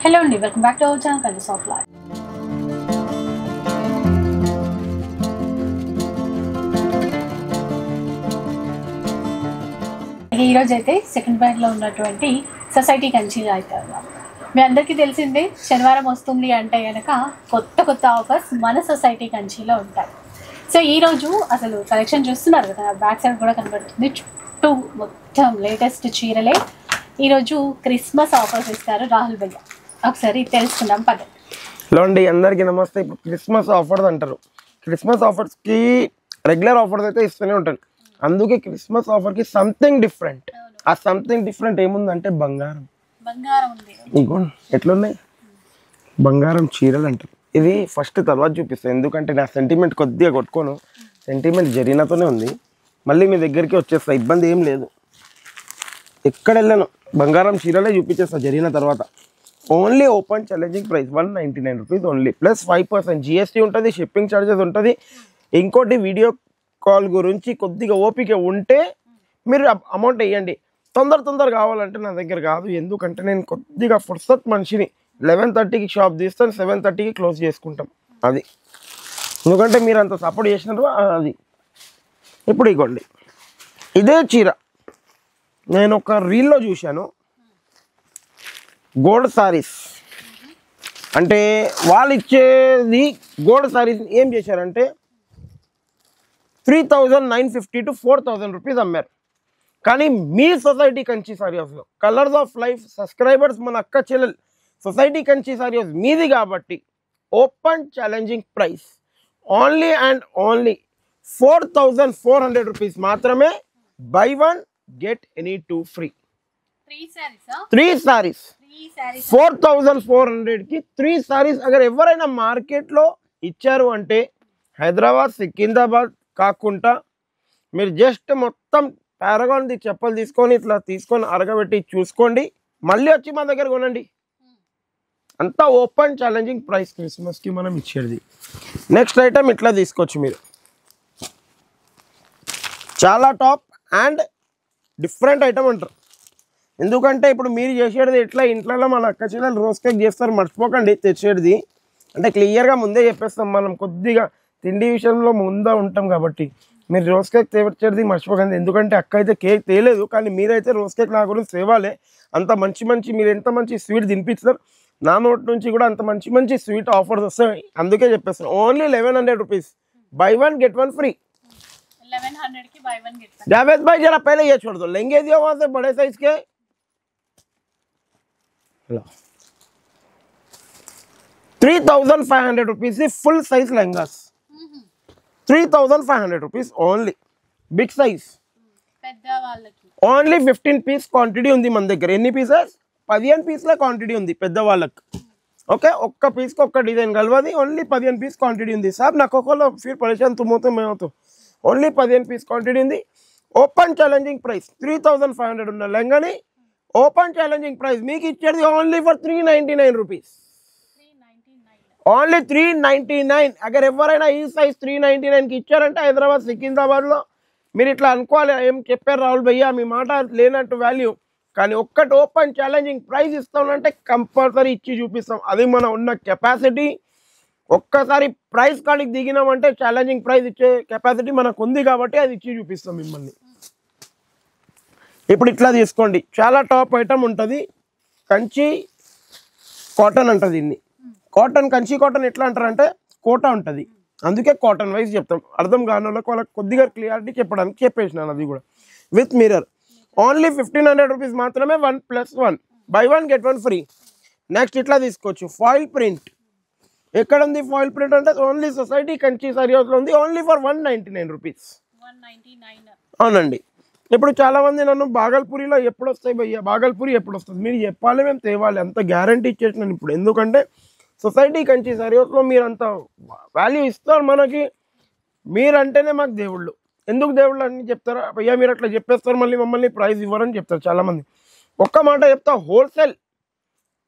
Hello and welcome back to our channel Colors of Life. ఈ రోజు అయితే second bag లో ఉన్నటువంటి సొసైటీ కంచి అయితే మీ అందరికీ తెలిసిందే శనివారం వస్తుంది అంటే గనక కొత్త ఆఫర్స్ మన సొసైటీ కంచిలో ఉంటాయి. సో ఈ రోజు అసలు కలెక్షన్ చూస్తున్నారు కదా, బ్యాక్ సైడ్ కూడా కనబడుతుంది, చుట్టూ మొత్తం లేటెస్ట్ చీరలే. ఈరోజు క్రిస్మస్ ఆఫర్స్ ఇస్తారు రాహుల్ భయ్య, ఒకసారి తెలుసుకుందాం పదండి. హలో అండి, అందరికీ నమస్తే. ఇప్పుడు క్రిస్మస్ ఆఫర్స్ అంటారు. క్రిస్మస్ ఆఫర్స్కి రెగ్యులర్ ఆఫర్స్ అయితే ఇస్తూనే ఉంటారు. అందుకే క్రిస్మస్ ఆఫర్కి సంథింగ్ డిఫరెంట్. ఆ సంథింగ్ డిఫరెంట్ ఏముందంటే బంగారం ఉంది. ఇంకో ఎట్లున్నాయి బంగారం చీరలు అంటారు. ఇది ఫస్ట్ తర్వాత చూపిస్తాను, ఎందుకంటే నా సెంటిమెంట్ కొద్దిగా కొట్టుకోను. సెంటిమెంట్ జరిగినతోనే ఉంది. మళ్ళీ మీ దగ్గరికి వచ్చేస్తా, ఇబ్బంది ఏం లేదు. ఎక్కడ వెళ్ళాను బంగారం చీరలే చూపించేస్తా జరిగిన తర్వాత. Only open challenging price 199 rupees only, plus 5% GST ఉంటుంది, షిప్పింగ్ ఛార్జెస్ ఉంటుంది. ఇంకోటి వీడియో కాల్ గురించి కొద్దిగా ఓపిక ఉంటే మీరు అమౌంట్ వేయండి. తొందర కావాలంటే నా దగ్గర కాదు, ఎందుకంటే నేను కొద్దిగా ఫుర్సత్ మనిషిని. 11:30కి షాప్ తీస్తాను, 7:30కి క్లోజ్ చేసుకుంటాం. అది ఎందుకంటే మీరు అంత సపోర్ట్ చేసినారు. అది ఇప్పుడు ఇగోండి, ఇదే చీర నేను ఒక రీల్లో చూశాను. గోల్డ్ సారీస్ అంటే వాళ్ళు ఇచ్చేది గోల్డ్ సారీస్ ఏం చేశారంటే 3,950 to 4,000 రూపీస్ అమ్మారు. కానీ మీ సొసైటీ కంచి సారీ హౌస్లో కలర్స్ ఆఫ్ లైఫ్ సబ్స్క్రైబర్స్ మన అక్క చెల్లెలు సొసైటీ కంచి సారీ హౌస్ మీది కాబట్టి open challenging price only and only 4,400 rupees మాత్రమే. Buy one get any two free. 3 sarees 4,400 की 3 sarees. అగర్ ఎవరైనా మార్కెట్లో ఇచ్చారు అంటే హైదరాబాద్ సికింద్రాబాద్ కాకుండా మీరు జస్ట్ మొత్తం పారాగాన్ది చెప్పలు తీసుకొని ఇట్లా తీసుకొని అరగబెట్టి చూసుకోండి, మళ్ళీ వచ్చి మా దగ్గర కొనండి. అంతా ఓపెన్ ఛాలెంజింగ్ ప్రైస్ క్రిస్మస్కి మనం ఇచ్చేది. నెక్స్ట్ ఐటమ్ ఇట్లా తీసుకోవచ్చు మీరు, చాలా టాప్ అండ్ డిఫరెంట్ ఐటమ్ అంటారు. ఎందుకంటే ఇప్పుడు మీరు చేసేది ఎట్లా ఇంట్లో మన అక్క చెల్లెలు రోజ్ కేక్ చేస్తారు, మర్చిపోకండి తెచ్చేది. అంటే క్లియర్గా ముందే చెప్పేస్తాం, మనం కొద్దిగా తిండి విషయంలో ముందే ఉంటాం కాబట్టి మీరు రోజ్ కేక్ తెచ్చేది మర్చిపోకండి. ఎందుకంటే అక్క అయితే కేక్ తేలేదు, కానీ మీరైతే రోజ్ కేక్ నా గురించి తేవాలి. అంత మంచి మీరు ఎంత మంచి స్వీట్ తినిపిస్తారు, నా నోటి నుంచి కూడా అంత మంచి స్వీట్ ఆఫర్స్ వస్తాయి. అందుకే చెప్పేస్తాను only 1100 rupees, by one get one free. 1100 की by one get one. Javed भाई जरा पहले ये छोड़ दो, लहंगे दियो वहां से बड़े साइज के. 3,500 rupees is full size lehengas. 3,500 rupees only. Big size. పెద్ద వాళ్ళకి ఓన్లీ 15 పీస్ క్వాంటిటీ ఉంది మన దగ్గర. ఎన్ని పీసెస్? 15 పీస్ల క్వాంటిటీ ఉంది పెద్ద వాళ్ళకి. ఓకే, ఒక్క పీస్కి ఒక్క డిజైన్ కలవది. ఓన్లీ 15 పీస్ క్వాంటిటీ ఉంది. సాబ్ నాకు ఒకళ్ళు ఫిర్ పరేషాన్ తుమ్ అవుతాం మేము అవుతాం. ఓన్లీ 15 పీస్ క్వాంటిటీ ఉంది. ఓపెన్ ఛాలెంజింగ్ ప్రైస్ 3,500 ఉన్న లెంగని ఓపెన్ ఛాలెంజింగ్ ప్రైస్ మీకు ఇచ్చేది only for 399 rupees. Only 399. Agar ఎవరైనా ఈ సైజ్ 399కి ఇచ్చారంటే హైదరాబాద్ సికింద్రాబాద్లో మీరు ఇట్లా అనుకోవాలి, ఏం చెప్పారు రాహుల్ భయ్య మీ మాట లేనట్టు వాల్యూ. కానీ ఒక్కటి ఓపెన్ ఛాలెంజింగ్ ప్రైస్ ఇస్తామంటే కంపల్సరీ ఇచ్చి చూపిస్తాం. అది మన ఉన్న కెపాసిటీ. ఒక్కసారి ప్రైస్ కాడికి దిగినామంటే ఛాలెంజింగ్ ప్రైస్ ఇచ్చే కెపాసిటీ మనకు ఉంది కాబట్టి అది ఇచ్చి చూపిస్తాం మిమ్మల్ని. ఇప్పుడు ఇట్లా తీసుకోండి, చాలా టాప్ ఐటమ్ ఉంటుంది. కంచి కాటన్ అంటుంది దీన్ని. కాటన్ కంచి కాటన్ ఎట్లా అంటారంటే కోటా ఉంటుంది, అందుకే కాటన్ వైజ్ చెప్తాం. అర్థం కాని వాళ్ళకి కొద్దిగా క్లియారిటీ చెప్పడానికి చెప్పేసినాను. అది కూడా విత్ మిర్రర్. ఓన్లీ 1,500 రూపీస్ మాత్రమే, 1+1 by one get one free. Next ఇట్లా తీసుకోవచ్చు ఫాయిల్ ప్రింట్. ఎక్కడ ఉంది ఫాయిల్ ప్రింట్ అంటే ఓన్లీ సొసైటీ కంచి సారీ హౌస్లో ఉంది. Only for 199 rupees. అవునండి. ఇప్పుడు చాలామంది నన్ను బాగల్పూరిలో ఎప్పుడు వస్తాయి భయ్య, బాగల్పూరి ఎప్పుడు వస్తుంది మీరు చెప్పాలి, మేము తేవాలి. అంత గ్యారంటీ ఇచ్చేసినాను ఇప్పుడు. ఎందుకంటే సొసైటీ కంచి సారీ హౌస్లో మీరు అంత వాల్యూ ఇస్తారు మనకి. మీరంటేనే మాకు దేవుళ్ళు. ఎందుకు దేవుళ్ళు అని చెప్తారా భయ్యా, మీరు అట్లా చెప్పేస్తారు మళ్ళీ మమ్మల్ని ప్రైస్ ఇవ్వరని చెప్తారు చాలామంది. ఒక్క మాట చెప్తా, హోల్సేల్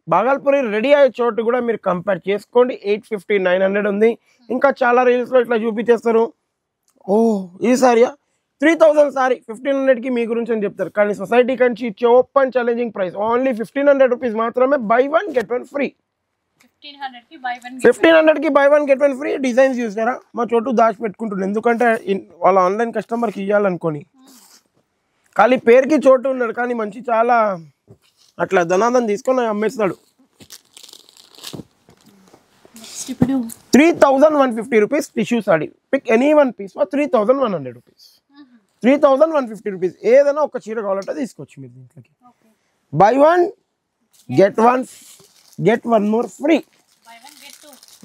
బాగల్పూరి రెడీ అయ్యే చోటు కూడా మీరు కంపేర్ చేసుకోండి. 850, 900 ఉంది. ఇంకా చాలా రీల్స్లో ఇట్లా చూపించేస్తారు. ఓ ఈ సారియా 3000 సారీ 1500కి మీ గురించి అని చెప్తారు. కానీ సొసైటీ కంచి ఇచ్చే open challenging price only 1500 rupees మాత్రమే. Buy 1 get 1 free. 1500కి బై 1 1500కి బై 1 గెట్ 1 ఫ్రీ. డిజైన్స్ చూసారా మా చోటు దాచి పెట్టుకుంటున్నాను, ఎందుకంటే వాళ్ళ ఆన్లైన్ కస్టమర్కి ఇవ్వాలనుకొని. ఖాళీ పేరుకి చోటు ఉన్నాడు కానీ మంచి చాలా అట్లా ధనాదం తీసుకొని అమ్మేస్తాడు. ఇప్పుడు 3150 rupees tissue sari. Pick any one piece for 3100 rupees. 3150 rupees. ఏదైనా ఒక చీర కావాలంటే తీసుకోవచ్చు మీరు దీంట్లోకి. Buy 1 get 1 more free.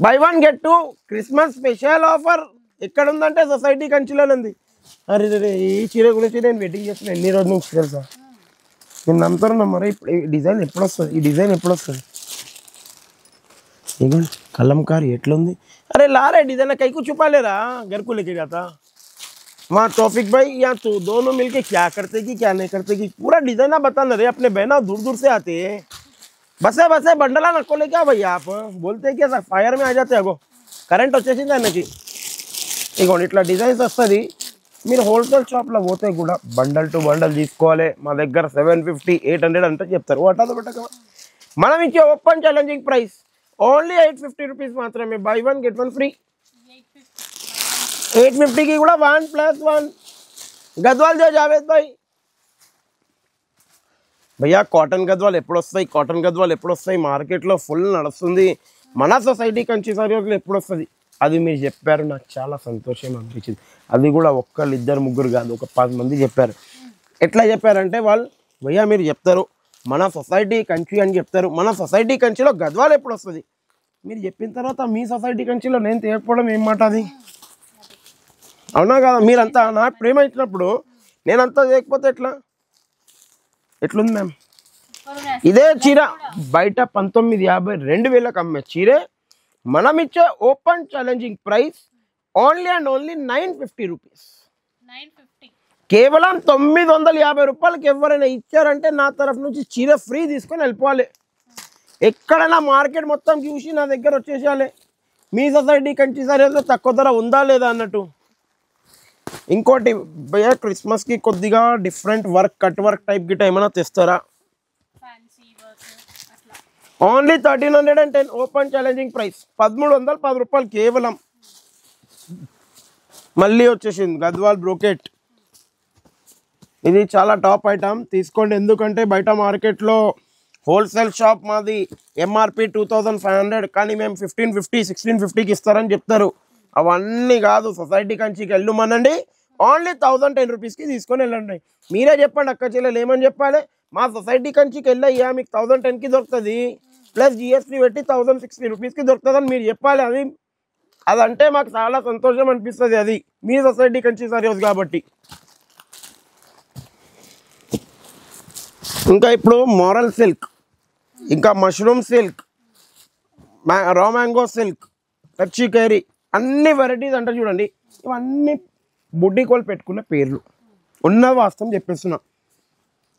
Buy 1 get 2 Christmas special offer ఎక్కడ ఉందంటే సొసైటీ కంచిలోనే ఉంది. అరే రే ఈ చీర గురించి నేను వెయిటింగ్ చేస్తున్నాను ఎన్ని రోజుల నుంచి తెలుసా. నేను నమ్ముతాను మరి ఇప్పుడు ఈ డిజైన్ ఎప్పుడు వస్తుంది, ఈ డిజైన్ ఎప్పుడు వస్తుంది. इगन कलमकारी एट्लुंदी अरे ला रे डिजाइन कई को छुपा ले रहा घर को लेके जाता वहाँ तौफिक भाई या तो दोनों मिलके क्या करते कि क्या नहीं करते कि पूरा डिजाइन बता ना रे अपने बहना दूर दूर से आते हैं बसे बसे बंडला नको ले क्या भैया आप बोलते क्या सर फायर में आ जाते अगो करंट వచ్చేసింది అన్నకి ఇగోండి ఇట్లా డిజైన్స్ వస్తది మీరు హోల్సేల్ షాప్ లో పోతే కూడా బండల్ టు బండల్ తీసుకోవాలి మా దగ్గర 750 800 అంటే చెప్తారు వాటదో బెటక మనం ఇచ్చే ఓపెన్ ఛాలెంజింగ్ ప్రైస్ ఓన్లీ 850 రూపాయస్ మాత్రమే బై 1 గెట్ 1 ఫ్రీ 850 की కూడా 1+1 గద్వాల్ దే జావేద్ భాయ్ భయ్యా కాటన్ గద్వాల్ ఎప్పుడు వస్తాయి మార్కెట్ లో ఫుల్ నడుస్తుంది మన సొసైటీ కంచి సారీలో ఎప్పుడు వస్తది అది మీరు చెప్పారు నాకు చాలా సంతోషం అనిపించింది అది కూడా ఒక్కళ్ళు ఇద్దరు ముగ్గురు కాదు ఒక 10 మంది చెప్పారు ఎట్లా చెప్పారంటే వాళ్ళు భయ్యా మీరు చెప్తారు మన సొసైటీ కంచి అని చెప్తారు మన సొసైటీ కంచిలో గద్వాల్ ఎప్పుడు వస్తది మీరు చెప్పిన తర్వాత మీ సొసైటీ కంచిలో నేను తేకపోవడం ఏం మాట అది అవునా కదా మీరంతా నా ప్రేమ ఇచ్చినప్పుడు నేనంతా చేయకపోతే ఎట్లుంది మ్యామ్ ఇదే చీర బయట 1950 2000కి అమ్మే చీరే మనం ఇచ్చే open challenging price only and only 950 rupees కేవలం 950 రూపాయలకి ఎవరైనా ఇచ్చారంటే నా తరఫు నుంచి చీర ఫ్రీ తీసుకొని వెళ్ళిపోవాలి ఎక్కడైనా మార్కెట్ మొత్తం చూసి నా దగ్గర వచ్చేసాలి మీ సొసైటీ కంచి సరే తక్కువ ధర ఉందా లేదా అన్నట్టు ఇంకోటి భయ్యా క్రిస్మస్ కి కొద్దిగా different work cut work type గిట ఏమైనా తెస్తారా ఓన్లీ 1310 ఓపెన్ ఛాలెంజింగ్ ప్రైస్ 1310 రూపాయలు కేవలం మళ్ళీ వచ్చేసింది గద్వాల్ బ్రోకెట్ ఇది చాలా టాప్ ఐటమ్ తీసుకోండి ఎందుకంటే బయట మార్కెట్లో హోల్సేల్ షాప్ మాది ఎంఆర్పి 2500 కానీ మేము 1550 1650కి ఇస్తారని చెప్తారు అవన్నీ కాదు సొసైటీ కంచికి వెళ్ళమనండి ఓన్లీ 1010 రూపీస్కి తీసుకొని వెళ్ళండి మీరే చెప్పండి అక్క చెల్లెలు ఏమని చెప్పాలి మా సొసైటీ కంచికి వెళ్ళయ్యా మీకు 1010కి దొరుకుతుంది ప్లస్ జిఎస్టీ పెట్టి 1060 రూపీస్కి దొరుకుతుందని మీరు చెప్పాలి అదంటే మాకు చాలా సంతోషం అనిపిస్తుంది అది మీ సొసైటీ కంచి సర్వీస్ కాబట్టి ఇంకా ఇప్పుడు మోరల్ సిల్క్ ఇంకా mushroom silk raw mango silk కచ్చి కేరీ అన్ని వెరైటీస్ అంటే చూడండి ఇవన్నీ బుడ్డి కోళ్ళు పెట్టుకున్న పేర్లు ఉన్న వాస్తవం చెప్పేస్తున్నా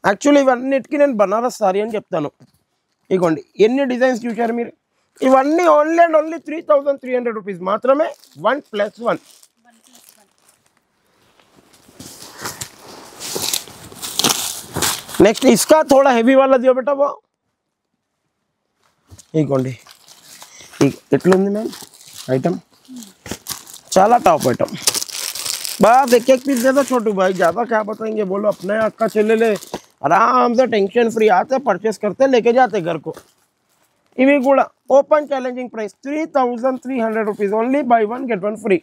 యాక్చువల్లీ ఇవన్నిటికీ నేను బనారస్ సారీ అని చెప్తాను ఇగోండి ఎన్ని డిజైన్స్ చూశారు మీరు ఇవన్నీ ఓన్లీ అండ్ ఓన్లీ 3300 రూపీస్ మాత్రమే 1+1 नेक्स्ट इसका थोड़ा हैवी वाला दियो बेटा वो इगोंडी एट्लुंदी मैम आइटम चाला टॉप आइटम बस एक एक पीस दे दो छोटू भाई ज़्यादा क्या बताएंगे बोलो अपने अक्का चले ले आराम से टेंशन फ्री आते परचेस करते लेके जाते घर को इवी कूड़ा open challenging price 3300 rupees only buy 1 get 1 free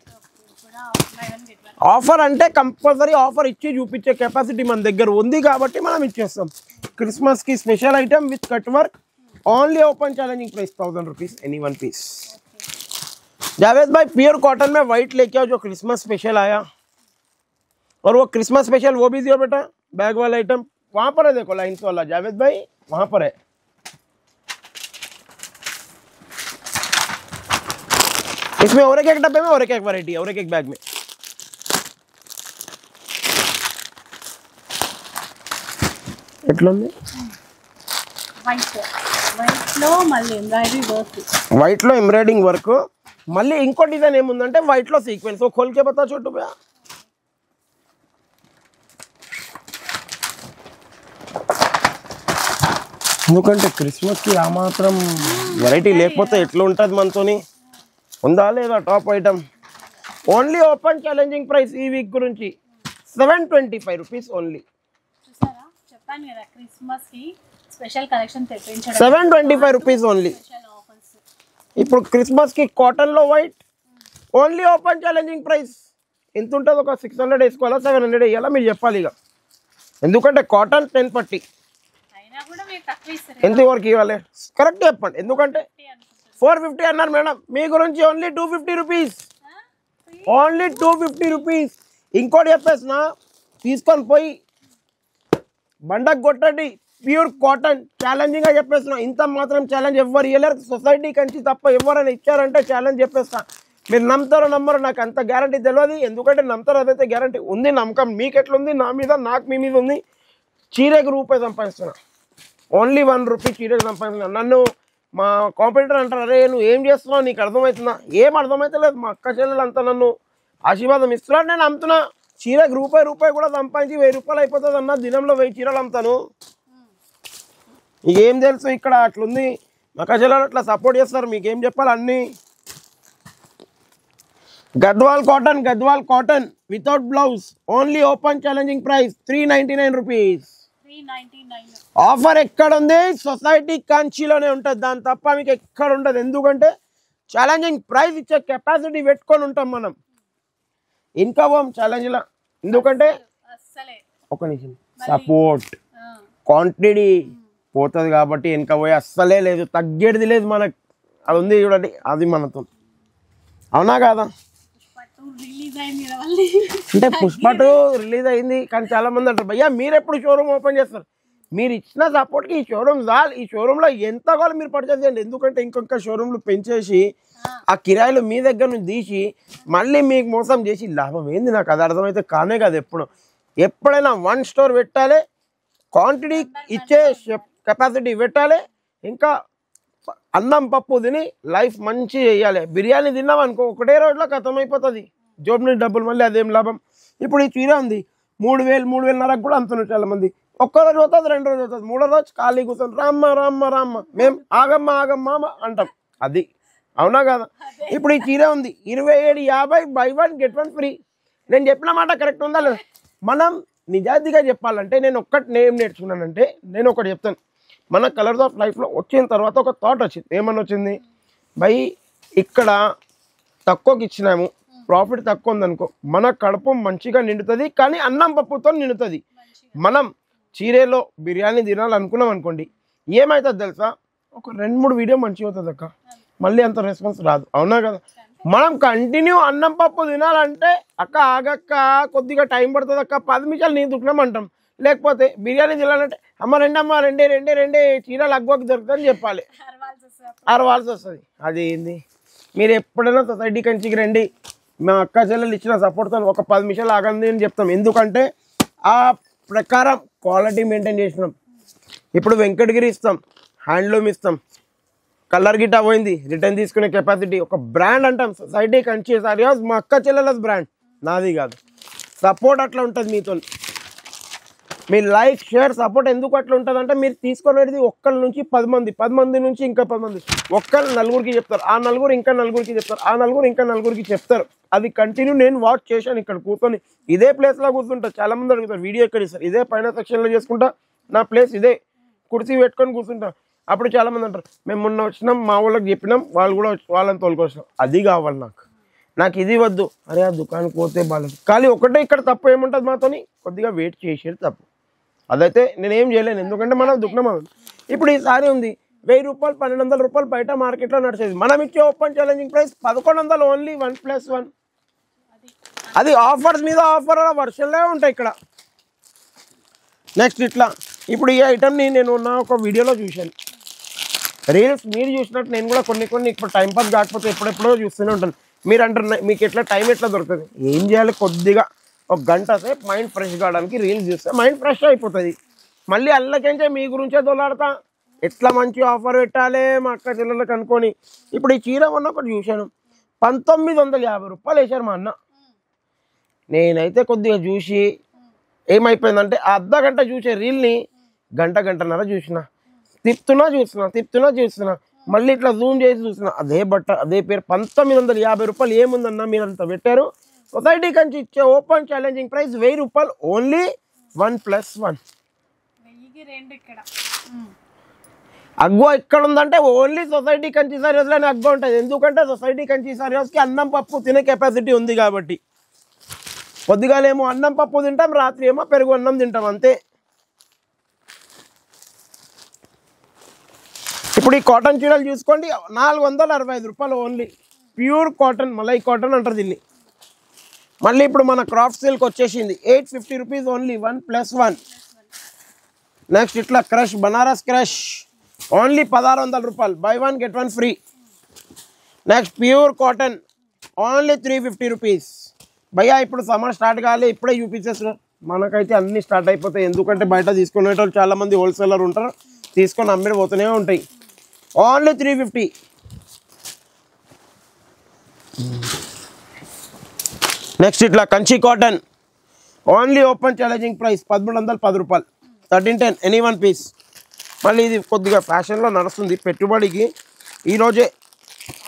offer అంటే కంపల్సరీ ఆఫర్ ఇచ్చి చూపించే కెపాసిటీ మన దగ్గర ఉంది కాబట్టి మనం ఇచ్చేస్తాం క్రిస్మస్ की special item with cut work only open challenging price 1000 rupees any one piece Javed भाई प्योर कॉटन में व्हाइट लेके आओ जो क्रिसमस स्पेशल आया और वो क्रिसमस स्पेशल वो भी दियो बेटा बैग वाला आइटम वहां पर है देखो लाइन्स वाला जावेद भाई वहां पर है इसमें और एक डब्बे में और एक वैरायटी है और एक बैग में వైట్ లో ఎంబ్రాయిడింగ్ వర్క్ మళ్ళీ ఇంకో డిజైన్ ఏముందంటే వైట్ లో సీక్వెన్స్ खोल के बता छोटू भैया ఎందుకంటే క్రిస్మస్కి ఆ మాత్రం వెరైటీ లేకపోతే ఎట్లా ఉంటుంది మనతోని? ఉందా లేదా top item? Only open challenging price ఈ వీక్ గురించి 725 రూపీస్ ఓన్లీ. చూసారా, చెప్పాను కదా క్రిస్మస్కి స్పెషల్ కలెక్షన్ తెప్పించడం. 725 రూపీస్ ఓన్లీ. Special offers. ఇప్పుడు క్రిస్మస్కి కాటన్లో white only open challenging price ఎంత ఉంటుంది? ఒక 600 వేసుకోవాలా 700 వేయాలా మీరు చెప్పాలి ఇక. ఎందుకంటే కాటన్ 10 పట్టి అయినా కూడా మీరు తక్కువ ఇస్తారు. ఎంత వరకు ఇవ్వాలి కరెక్ట్ చెప్పండి. ఎందుకంటే 450 అన్నారు మేడం, మీ గురించి ఓన్లీ 250 రూపీస్. Only 250 rupees. ఇంకోటి చెప్పేసిన, తీసుకొని పోయి బండకు కొట్టండి. ప్యూర్ కాటన్ ఛాలెంజింగ్గా చెప్పేస్తున్నా. ఇంత మాత్రం ఛాలెంజ్ ఎవరు ఇవ్వలేరు సొసైటీ కంచి తప్ప. ఎవరైనా ఇచ్చారంటే ఛాలెంజ్ చెప్పేస్తా. మీరు నమ్ముతారో నమ్మరో నాకు అంత గ్యారంటీ తెలియదు. ఎందుకంటే నమ్ముతారో అదైతే గ్యారంటీ ఉంది. నమ్మకం మీకు ఎట్లుంది నా మీద, నాకు మీ మీద ఉంది. చీరకు రూపాయి సంపాదిస్తున్నా. ఓన్లీ 1 రూపీ చీరకు సంపాదిస్తున్నా. నన్ను మా కాంపిటీటర్ అంటారు, అరే నువ్వు ఏం చేస్తున్నావు నీకు అర్థమవుతుందా? ఏం అర్థమవుతలేదు. మా అక్క చెల్లెలు అంతా నన్ను ఆశీర్వాదం ఇస్తున్నాడు. నేను అమ్ముతున్నా. చీరకు రూపాయి కూడా సంపాదించి 1000 రూపాయలు అయిపోతుంది అన్న. దినంలో 1000 చీరలు అమ్ముతాను. మీకేం తెలుసు ఇక్కడ అట్లుంది. మా అక్క చెల్లెలు అట్లా సపోర్ట్ చేస్తారు. మీకేం చెప్పాలి అన్నీ. Gadwal cotton without blouse only open challenging price 399 rupees. Offer ఎక్కడ ఉంది? సొసైటీ కంచిలోనే ఉంటుంది. దాని తప్ప మీకు ఎక్కడ ఉండదు. ఎందుకంటే ఛాలెంజింగ్ ప్రైస్ ఇచ్చే కెపాసిటీ పెట్టుకొని ఉంటాం మనం. ఇంకా పోం ఛాలెంజ్లో. ఎందుకంటే ఒక నిమిషం సపోర్ట్ క్వాంటిటీ పోతుంది కాబట్టి వెనక పోయి అస్సలే లేదు, తగ్గేది లేదు మనకు. అది ఉంది చూడండి, అది మనతో. అవునా కాదా? అంటే పుష్ప 2 రిలీజ్ అయింది కానీ చాలా మంది అంటారు, భయ్యా మీరు ఎప్పుడు షోరూమ్ ఓపెన్ చేస్తారు? మీరు ఇచ్చిన సపోర్ట్కి ఈ షోరూమ్ చాలు. ఈ షోరూంలో ఎంత కావాలి మీరు పర్చేస్ చేయండి. ఎందుకంటే ఇంకొక షోరూంలు పెంచేసి ఆ కిరాయిలు మీ దగ్గర నుంచి తీసి మళ్ళీ మీకు మోసం చేసి లాభం ఏంది? నాకు అది అర్థమైతే కానే కాదు. ఎప్పుడైనా 1 స్టోర్ పెట్టాలి, క్వాంటిటీ ఇచ్చే కెపాసిటీ పెట్టాలి. ఇంకా అన్నం పప్పు తిని లైఫ్ మంచి చేయాలి. బిర్యానీ తిన్నాం అనుకో ఒకటే రోజులో ఖతమైపోతుంది. జాబ్ నుంచి డబ్బులు మళ్ళీ అదేం లాభం. ఇప్పుడు ఈ చీర ఉంది 3000, 3500 కూడా అమ్ముతున్నారు చాలా మంది. ఒక్కరోజు అవుతుంది, 2 రోజు అవుతుంది, 3వ రోజు ఖాళీ కూర్చొని రామ్మ మేము ఆగమ్మ అంటాం. అది అవునా కదా? ఇప్పుడు ఈ చీర ఉంది 2750 buy 1 get 1 ఫ్రీ. నేను చెప్పిన మాట కరెక్ట్ ఉందా లేదా? మనం నిజాయితీగా చెప్పాలంటే నేను ఏం నేర్చుకున్నానంటే, నేను ఒకటి చెప్తాను. మన కలర్స్ ఆఫ్ లైఫ్లో వచ్చిన తర్వాత ఒక థాట్ వచ్చింది. ఏమని వచ్చింది? బై ఇక్కడ తక్కువకి ఇచ్చినాము, ప్రాఫిట్ తక్కువ ఉందనుకో, మన కడుపు మంచిగా నిండుతుంది కానీ అన్నం పప్పుతో నిండుతుంది. మనం చీరేలో బిర్యానీ తినాలనుకున్నాం అనుకోండి, ఏమవుతుంది తెలుసా? ఒక 2-3 వీడియో మంచిగా అవుతుంది అక్క, మళ్ళీ అంత రెస్పాన్స్ రాదు. అవునా కదా? మనం కంటిన్యూ అన్నం పప్పు తినాలంటే అక్క ఆగక్క కొద్దిగా టైం పడుతుంది అక్క, 10 నిమిషాలు నీ దుఃఖం అంటాం. లేకపోతే బిర్యానీ తినాలంటే రెండే చీరలు అగ్గోకి దొరుకుతుందని చెప్పాలి, అరవాల్సి వస్తుంది. అది ఏంది? మీరు ఎప్పుడైనా సొసైటీ కంచికి రండి, మా అక్క చెల్లెలు ఇచ్చిన సపోర్ట్తో ఒక 10 నిమిషాలు ఆగండి అని చెప్తాం. ఎందుకంటే ఆ ప్రకారం క్వాలిటీ మెయింటైన్ చేసినాం. ఇప్పుడు వెంకటగిరి ఇస్తాం, హ్యాండ్లూమ్ ఇస్తాం, కలర్ గిట్టా పోయింది రిటర్న్ తీసుకునే కెపాసిటీ. ఒక బ్రాండ్ అంటాం సొసైటీ కంచి సారీస్, మా అక్క చెల్లెల బ్రాండ్, నాది కాదు. సపోర్ట్ అట్లా ఉంటుంది మీతో. మీ లైక్ షేర్ సపోర్ట్ ఎందుకు అట్లా ఉంటుంది అంటే, మీరు తీసుకునేది ఒక్కరి నుంచి 10 మంది, 10 మంది నుంచి ఇంకా 10 మంది, ఒక్కరు 4గురికి చెప్తారు, ఆ 4గురు ఇంకా 4గురికి చెప్తారు, ఆ 4గురు ఇంకా 4గురికి చెప్తారు. అది కంటిన్యూ నేను వాచ్ చేశాను. ఇక్కడ కూర్చొని ఇదే ప్లేస్లో కూర్చుంటా. చాలా మంది అడుగుతారు వీడియో ఎక్కడ ఇస్తారు, ఇదే పైన సెక్షన్లో చేసుకుంటా, నా ప్లేస్ ఇదే, కుర్చీ పెట్టుకొని కూర్చుంటా. అప్పుడు చాలా మంది అంటారు, మేము మొన్న వచ్చినాం మా వాళ్ళకి చెప్పినాం, వాళ్ళు కూడా వాళ్ళని తోలుకొచ్చినాం. అది కావాలి నాకు ఇది వద్దు. అరే ఆ దుకాణానికి పోతే బాగాలేదు. కానీ ఒకటే ఇక్కడ తప్పు ఏముంటుంది మాతోని, కొద్దిగా వెయిట్ చేసేది తప్పు. అదైతే నేనేం చేయలేను, ఎందుకంటే మనం దుఃఖం. ఇప్పుడు ఈ సారీ ఉంది 1000 రూపాయలు, 1200 రూపాయలు బయట మార్కెట్లో నడిచేది. మనం ఇచ్చే ఓపెన్ ఛాలెంజింగ్ ప్రైస్ 1100 ఓన్లీ 1+1. అది ఆఫర్స్ మీద ఆఫర్ వర్షన్లే ఉంటాయి ఇక్కడ. నెక్స్ట్ ఇట్లా ఇప్పుడు ఈ ఐటమ్ని నేను నా ఒక వీడియోలో చూశాను, రీల్స్ మీరు చూసినట్టు నేను కూడా కొన్ని ఇప్పుడు టైంపాస్ కాకపోతే ఎప్పుడెప్పుడో చూస్తూనే ఉంటాను. మీరు అంటారు మీకు ఎట్లా టైం ఎట్లా దొరుకుతుంది? ఏం చేయాలి, కొద్దిగా ఒక గంట సేపు మైండ్ ఫ్రెష్ కావడానికి రీల్స్ చూస్తే మైండ్ ఫ్రెష్ అయిపోతుంది. మళ్ళీ అల్లకెంచే మీ గురించే దొలాడతా, ఎట్లా మంచి ఆఫర్ పెట్టాలి మా అక్క చెల్లెళ్ళకి అనుకొని. ఇప్పుడు ఈ చీర మొన్న ఒకటి చూశాను 1950 రూపాయలు వేశారు మా అన్న. నేనైతే కొద్దిగా చూసి ఏమైపోయిందంటే, ఆ అర్ధ గంట చూసే రీల్ని గంటన్నర చూసిన. చూస్తున్నా మళ్ళీ ఇట్లా జూమ్ చేసి చూస్తున్నా అదే బట్ట అదే పేరు 1950 రూపాయలు ఏముందన్నా మీరు అంత పెట్టారు. సొసైటీ కంచి ఇచ్చే ఓపెన్ ఛాలెంజింగ్ ప్రైస్ 1000 రూపాయలు ఓన్లీ 1+1. అగ్వా ఇక్కడ ఉందంటే ఓన్లీ సొసైటీ కంచి సారీస్లోనే అగ్వా ఉంటుంది. ఎందుకంటే సొసైటీ కంచి సారీస్కి అన్నం పప్పు తినే కెపాసిటీ ఉంది కాబట్టి. పొద్దుగాలేమో అన్నం పప్పు తింటాం, రాత్రి ఏమో పెరుగు అన్నం తింటాం అంతే. ఇప్పుడు ఈ కాటన్ చీరలు చూసుకోండి 465 రూపాయలు only. Pure cotton, malai cotton అంటారు దీన్ని. మళ్ళీ ఇప్పుడు మన క్రాఫ్ట్ సిల్క్ వచ్చేసింది 850 రూపీస్ ఓన్లీ 1+1. నెక్స్ట్ ఇట్లా క్రష్, బనారస్ క్రష్ ఓన్లీ 1600 రూపాయలు, by 1 get 1 free. Next pure cotton only 350 rupees. భయ్యా ఇప్పుడు సమ్మర్ స్టార్ట్ కావాలి, ఇప్పుడే చూపించేస్తున్నారు. మనకైతే అన్నీ స్టార్ట్ అయిపోతాయి, ఎందుకంటే బయట తీసుకునేటోళ్ళు చాలామంది హోల్సేలర్ ఉంటారు, తీసుకొని అమ్మిడి పోతూనే ఉంటాయి. ఓన్లీ 350. నెక్స్ట్ ఇట్లా Kanchi cotton only open challenging price 1310 రూపాయలు, 1310 ఎనీ వన్ పీస్. మళ్ళీ ఇది కొద్దిగా ఫ్యాషన్లో నడుస్తుంది పెట్టుబడికి. ఈరోజే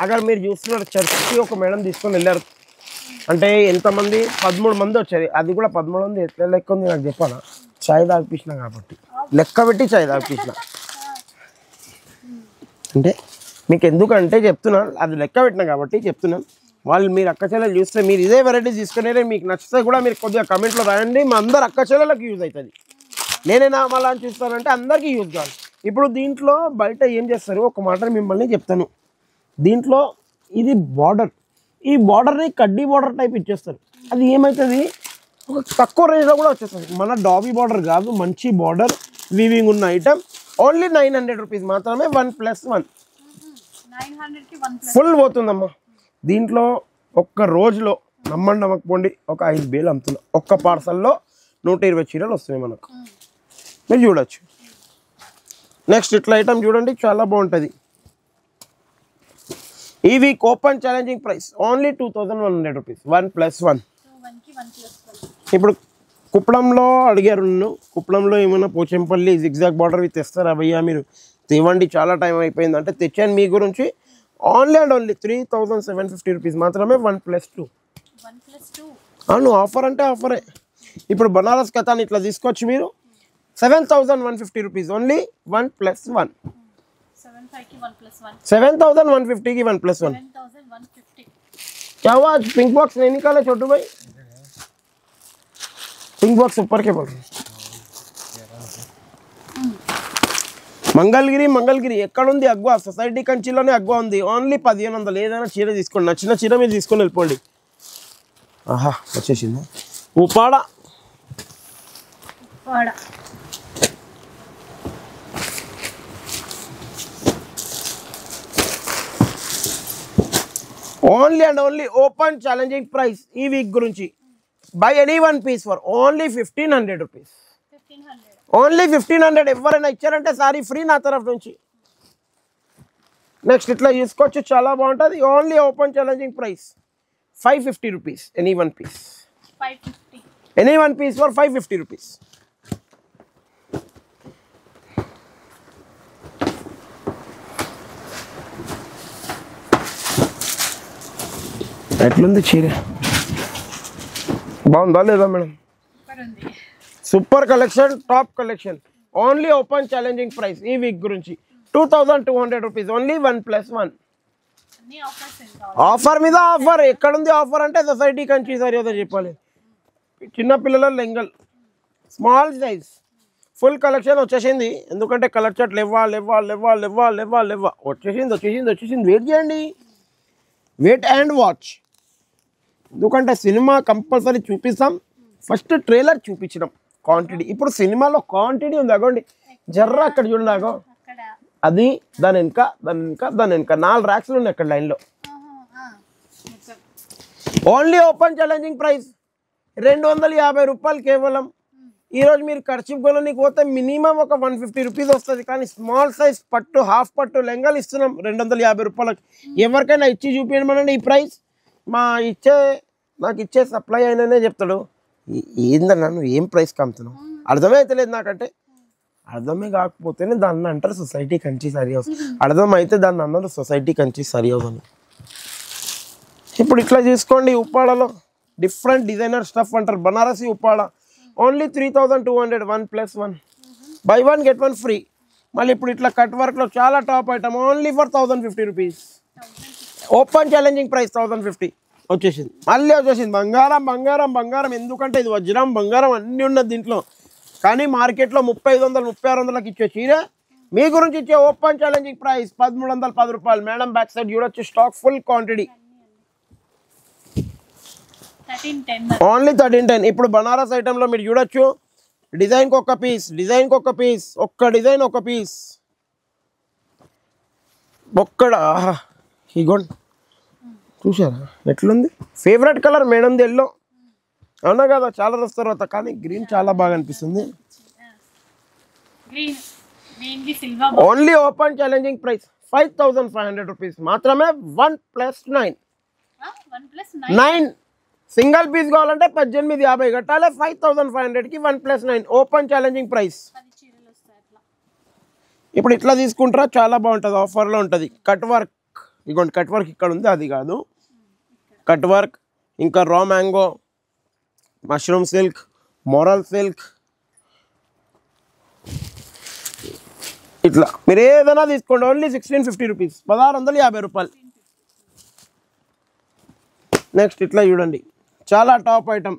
అక్కడ మీరు చూస్తున్నారు చర్చికి ఒక మేడం తీసుకొని వెళ్ళారు. అంటే ఎంతమంది 13 మంది వచ్చారు. అది కూడా 13 మంది ఎట్లా లెక్క ఉంది నాకు చెప్పాలా? చాయ్ తాగిపించిన కాబట్టి లెక్క పెట్టి చాయ్ తాగిపించిన. అంటే మీకు ఎందుకంటే చెప్తున్నాను, అది లెక్క పెట్టినా కాబట్టి చెప్తున్నాను. వాళ్ళు మీరు అక్క చెల్లెలు చూస్తే మీరు ఇదే వెరైటీ తీసుకునే మీకు నచ్చితే కూడా మీరు కొద్దిగా కమెంట్లో రాయండి. మా అందరు అక్క చెల్లెలకు యూజ్ అవుతుంది. నేనేనా మళ్ళీ అని చూస్తానంటే అందరికీ యూజ్ కావాలి. ఇప్పుడు దీంట్లో బయట ఏం చేస్తారు ఒక మాట మిమ్మల్ని చెప్తాను. దీంట్లో ఇది బార్డర్, ఈ బార్డర్ని కడ్డీ బార్డర్ టైప్ ఇచ్చేస్తారు. అది ఏమవుతుంది ఒక తక్కువ రేంజ్లో కూడా వచ్చేస్తుంది. మన డాబీ బార్డర్ కాదు, మంచి బార్డర్ వీవింగ్ ఉన్న ఐటమ్ ఓన్లీ 900 రూపీస్ మాత్రమే 1+1 ఫుల్ పోతుందమ్మా. దీంట్లో ఒక్క రోజులో నమ్మండి నమ్మకపోండి ఒక 5 వేలు అమ్ముతున్నా. ఒక్క పార్సల్లో 120 చీరలు వస్తున్నాయి మనకు, మీరు చూడొచ్చు. నెక్స్ట్ ఇట్లా ఐటమ్ చూడండి చాలా బాగుంటుంది. ఈ week open challenging price only 2100 rupees 1+1. ఇప్పుడు కుప్పడంలో అడిగారు నన్ను, కుప్పడంలో ఏమైనా పోచంపల్లి జిగ్జాగ్ బార్డర్ విత్ తెస్తారా భయ్యా మీరు? తేవండి, చాలా టైం అయిపోయింది అంటే తెచ్చాను మీ గురించి. ఓన్లీ అండ్ ఓన్లీ 3750 రూపీస్ మాత్రమే 1+2. అవును, ఆఫర్ అంటే ఆఫరే. ఇప్పుడు బనారస్ కథాని ఇట్లా తీసుకోవచ్చు మీరు 7150 రూపీస్ ఓన్లీ 1+1. 7150 1+1. क्या हुआ? पिंक बॉक्स नहीं निकाले छोटू भाई? पिंक बॉक्स ऊपर के बोल रहे. మంగళగిరి ఎక్కడుంది అగ్వా? సొసైటీ కంచిలోనే అగ్వా ఉంది. ఓన్లీ 1500. ఏదైనా చీర తీసుకోండి, నచ్చిన చీర మీరు తీసుకొని వెళ్ళిపోండి. ఆహా వచ్చేసిందా? Uppada only and only open challenging price ఈ వీక్ గురించి. Buy any one piece for only 1500 rupees. Only 1500. ఎవరైనా ఇచ్చారంటే సారీ ఫ్రీ నా తరఫు నుంచి. నెక్స్ట్ ఇట్లా తీసుకోవచ్చు, చాలా బాగుంటుంది. Only open challenging price 550 rupees any one piece. Any one piece for 550 rupees. ఎట్లుంది చీర? బాగుందా లేదా madam? Super collection, top collection. Only open challenging price ఈ వీక్ గురించి 2200 రూపీస్ ఓన్లీ 1+1. ఆఫర్ మీద ఆఫర్. ఎక్కడుంది ఆఫర్ అంటే సొసైటీ కంచి సారీ ఏదో చెప్పాలి. చిన్నపిల్లల లెంగల్ స్మాల్ సైజ్ ఫుల్ కలెక్షన్ వచ్చేసింది. ఎందుకంటే కలర్ చార్ట్ లేవా వచ్చేసింది. వెయిట్ చేయండి, వెయిట్ అండ్ వాచ్. ఎందుకంటే సినిమా కంపల్సరీ చూపిస్తాం. ఫస్ట్ ట్రైలర్ చూపించడం క్వాంటిటీ. ఇప్పుడు సినిమాలో క్వాంటిటీ ఉంది అగోండి, జర్ర అక్కడ చూడండి అగో, అది దాని వెనుక 4 ర్యాక్స్లు ఉన్నాయి అక్కడ లైన్లో. ఓన్లీ ఓపెన్ ఛాలెంజింగ్ ప్రైస్ 250 రూపాయలు కేవలం. ఈరోజు మీరు ఖర్చు కొనడానికి పోతే మినిమం ఒక 150 రూపీస్ వస్తుంది. కానీ స్మాల్ సైజ్ పట్టు, హాఫ్ పట్టు లెంగాలు ఇస్తున్నాం 250 రూపాయలకి. ఎవరికైనా ఇచ్చి చూపించమనండి ఈ ప్రైస్. నాకు ఇచ్చే సప్లై అయిననే చెప్తాడు ఏందన్నా నువ్వు ఏం ప్రైస్కి అమ్ముతున్నావు, అర్థమైతలేదు నాకంటే. అర్థమే కాకపోతేనే దాన్ని అంటారు సొసైటీ కంచి సారీ హౌస్. అర్థం అయితే దాన్ని అన్నారు సొసైటీ కంచి సారీ హౌస్ అని. ఇప్పుడు ఇట్లా తీసుకోండి, ఉప్పాడలో డిఫరెంట్ డిజైనర్ స్టఫ్ అంటారు, Banarasi Uppada. Only 3200, 1+1, by 1 get 1 free. మళ్ళీ ఇప్పుడు ఇట్లా కట్ వర్క్లో చాలా top item, only for 1050 rupees. Open challenging price 1050 వచ్చేసింది. మళ్ళీ వచ్చేసింది బంగారం బంగారం బంగారం. ఎందుకంటే ఇది వజ్రం బంగారం అన్నీ ఉన్నది దీంట్లో. కానీ మార్కెట్లో 3500, 3600కి ఇచ్చే చీర మీ గురించి ఇచ్చే ఓపెన్ ఛాలెంజింగ్ ప్రైస్ 1310 రూపాయలు. మేడం బ్యాక్ సైడ్ చూడొచ్చు, స్టాక్ ఫుల్ క్వాంటిటీ, ఓన్లీ 1310. ఇప్పుడు బనారస్ ఐటెంలో మీరు చూడొచ్చు, డిజైన్కి ఒక పీస్, డిజైన్కి ఒక పీస్, ఒక్క డిజైన్ ఒక పీస్, ఒక్కడ ఇగోండి చూసారా ఎట్లుంది. ఫేవరెట్ కలర్ మేడంది ఎల్లో, అవునా కదా, చాలా రోజు తర్వాత. కానీ గ్రీన్ చాలా బాగా అనిపిస్తుంది. Only open challenging price 5500 rupees మాత్రమే. 1+9 9 సింగిల్ పీస్ కావాలంటే 1850 కట్టాలి. 5500కి 1+9 ఓపెన్ ఛాలెంజింగ్ ప్రైస్. ఇప్పుడు ఇట్లా తీసుకుంటారా, చాలా బాగుంటుంది, ఆఫర్లో ఉంటుంది. కట్ వర్క్ ఇగోండి, కట్ వర్క్ ఇక్కడ ఉంది, అది కాదు కట్ వర్క్. ఇంకా raw mango, mushroom silk, moral silk, ఇట్లా మీరు ఏదైనా తీసుకోండి. ఓన్లీ 1650 రూపీస్, 1650 రూపాయలు. నెక్స్ట్ ఇట్లా చూడండి, చాలా టాప్ ఐటమ్.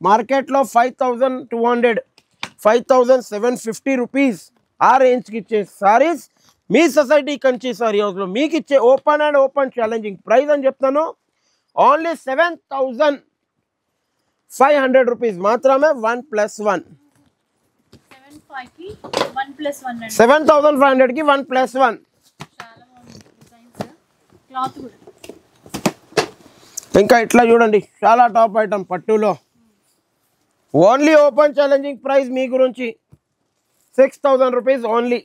మార్కెట్లో 5200, 5750 రూపీస్ ఆ రేంజ్కి ఇచ్చే సారీస్ మీ సొసైటీ కంచి సారీ హౌస్లో మీకు ఇచ్చే open and open challenging price అని చెప్తాను. ఓన్లీ 7500 రూపీస్ మాత్రమే. 1+1 7500కి 1+1. ఇంకా ఇట్లా చూడండి, చాలా టాప్ ఐటమ్ పట్టులో. ఓన్లీ ఓపెన్ ఛాలెంజింగ్ ప్రైస్ మీ గురించి 6000 రూపీస్ ఓన్లీ,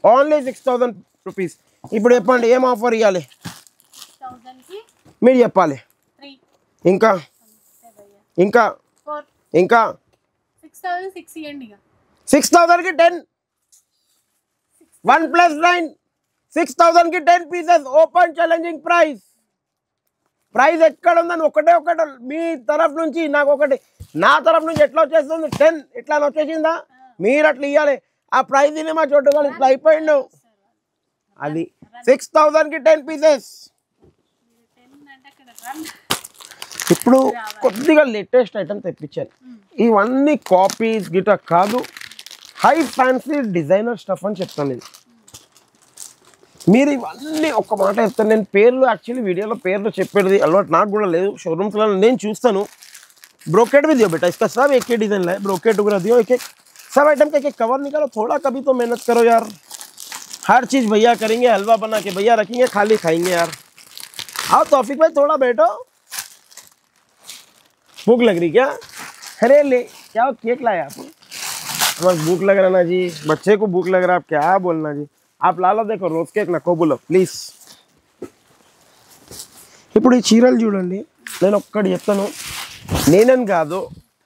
ఓన్లీ 6000 రూపీస్. ఇప్పుడు చెప్పండి ఏం ఆఫర్ ఇవ్వాలి, మీరు చెప్పాలి. ఇంకా ఇంకా ఇంకా 6000కి 10, 1+9, 6000కి 10 pieces open challenging price. Price ఎక్కడ ఉందని ఒకటే మీ తరఫు నుంచి నాకు ఒకటి, నా తరఫు నుంచి ఎట్లా వచ్చేస్తుంది 10 ఇట్లా వచ్చేసిందా, మీరు అట్లా ఇవ్వాలి. ఆ ప్రైజ్ తిని మా చోటు ఇట్లా అయిపోయిండు. అది 6000కి 10 పీసెస్. ఇప్పుడు కొద్దిగా లేటెస్ట్ ఐటమ్ తెప్పించాను. ఇవన్నీ కాపీస్ గిట కాదు, హై ఫ్యాన్సీ డిజైనర్ స్టఫ్ అని చెప్తాను. ఇది మీరు ఇవన్నీ ఒక్క మాట చెప్తాను. నేను పేర్లు యాక్చువల్లీ వీడియోలో పేర్లు చెప్పేది అలవాటు నాకు కూడా లేదు. शोरूम्सలో నేను చూస్తాను. ब्रोकेट भी दियो बेटा, इसका सब एक ही डिज़ाइन है, ब्रोकेट वगैरह दियो, एक एक सब आइटम का एक कवर निकालो. थोड़ा कभी तो मेहनत करो यार. हर चीज़ भैया करेंगे, हलवा बना के भैया रखेंगे, खाली खाएंगे यार. आओ तौफीक भाई थोड़ा बैठो, भूख लग रही क्या? अरे ले क्या केक लाया आप? बस भूख लग रहा ना जी, बच्चे को भूख लग रहा है, आप क्या बोलना जी. आप ला लो, देखो रोज केक नको बोलो ప్లీజ్. ఇప్పుడు ఈ చీరలు చూడండి, నేను ఒక్కటి చెప్తాను, నేనని కాదు